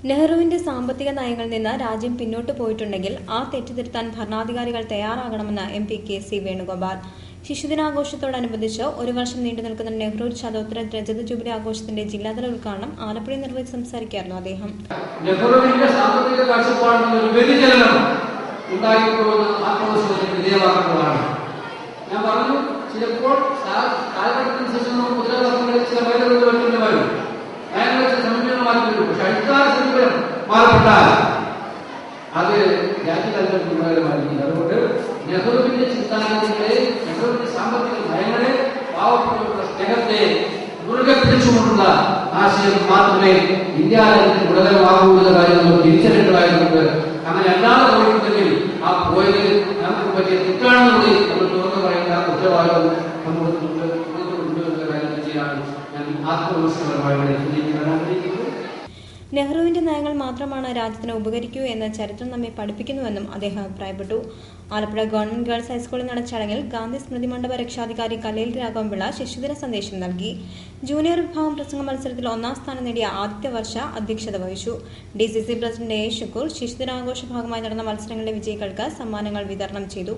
നെഹ്റുവിന്റെ സാമ്പത്തിക നയങ്ങളിൽ നിന്ന് രാജ്യം പിന്നോട്ട് പോയിട്ടുണ്ടെങ്കിൽ ആ തെറ്റ് തിരുത്താൻ ഭരണാധികാരികൾ തയ്യാറാകണമെന്ന് MP KC വേണുഗോപാൽ. ശിശുദിനാഘോഷത്തോടനുബന്ധിച്ച് ഒരു വർഷം നീണ്ടുനിൽക്കുന്ന നെഹ്റു ശതോത്തര രജത ജൂബിലി ആഘോഷത്തിന്റെ ജില്ലാതല ഉദ്ഘാടനം ആലപ്പുഴയിൽ നിർവഹിച്ച് സംസാരിക്കുകയായിരുന്നു അദ്ദേഹം. നെഹ്റുവിന്റെ സാമ്പത്തിക കാഴ്ചപ്പാടിൽ ഒരു വ്യതിചലനം ഉണ്ടായിട്ടുള്ളത് ആത്മവിശ്വാസത്തിന് വിധേയമാക്കുന്നതാണ്. ഞാൻ പറഞ്ഞു, ചിലപ്പോൾ കാലഘട്ടത്തിനനുസരിച്ച് നമുക്ക് മുദ്രാവാക്യങ്ങളിൽ ചില വൈദ്യുതി വരുത്തേണ്ടി വരും, നയങ്ങൾ വെച്ച സമീപനം മാറ്റി വരും. പക്ഷെ അടിസ്ഥാന സമീപനം മാറപ്പെട്ടാൽ അത് രാജ്യതലത്തിൽ ഉണ്ടാകുമായിരിക്കും. അതുകൊണ്ട് നെഹ്റുവിന്റെ ചിന്താഗതികളെ, നെഹ്റുവിന്റെ സാമ്പത്തിക നയങ്ങളെ, പാവപ്പെട്ടവരുടെ സ്നേഹത്തെ മുറുകെ പിടിച്ചുകൊണ്ടുള്ള ആശയം മാത്രമേ ഇന്ത്യ രാജ്യത്തിന് ഗുണകരമാകൂ എന്ന കാര്യം നമ്മൾ തിരിച്ചറിയേണ്ടതായിട്ടുണ്ട്. അങ്ങനെ അല്ലാതെ പോയിട്ടുണ്ടെങ്കിൽ ആ പോയത് നമുക്ക് പറ്റിയ തെറ്റാണെന്നുകൂടി നമ്മൾ തുറന്നു പറയേണ്ട ഉത്തരവാദിത്വം സമൂഹത്തിലുണ്ട് എന്ന കാര്യം തന്നെയാണ് ഞാൻ ആത്മവിശ്വാസപരമായി ചിന്തിക്കാൻ ആഗ്രഹിക്കുന്നത്. നെഹ്റുവിന്റെ നയങ്ങൾ മാത്രമാണ് രാജ്യത്തിന് ഉപകരിക്കൂ എന്ന് ചരിത്രം നമ്മെ പഠിപ്പിക്കുന്നുവെന്നും അദ്ദേഹം അഭിപ്രായപ്പെട്ടു. ആലപ്പുഴ ഗവൺമെന്റ് ഗേൾസ് ഹൈസ്കൂളിൽ നടന്ന ചടങ്ങിൽ ഗാന്ധി സ്മൃതി മണ്ഡപ രക്ഷാധികാരി കല്ലേൽ രാഘവൻപിള്ള ശിശുദിന സന്ദേശം നൽകി. ജൂനിയർ വിഭാഗം പ്രസംഗ മത്സരത്തിൽ ഒന്നാം സ്ഥാനം നേടിയ ആദിത്യ വർഷ അധ്യക്ഷത വഹിച്ചു. DCC president A. ഷുക്കൂർ ശിശുദിനാഘോഷ ഭാഗമായി നടന്ന മത്സരങ്ങളിലെ വിജയികൾക്ക് സമ്മാനങ്ങൾ വിതരണം ചെയ്തു.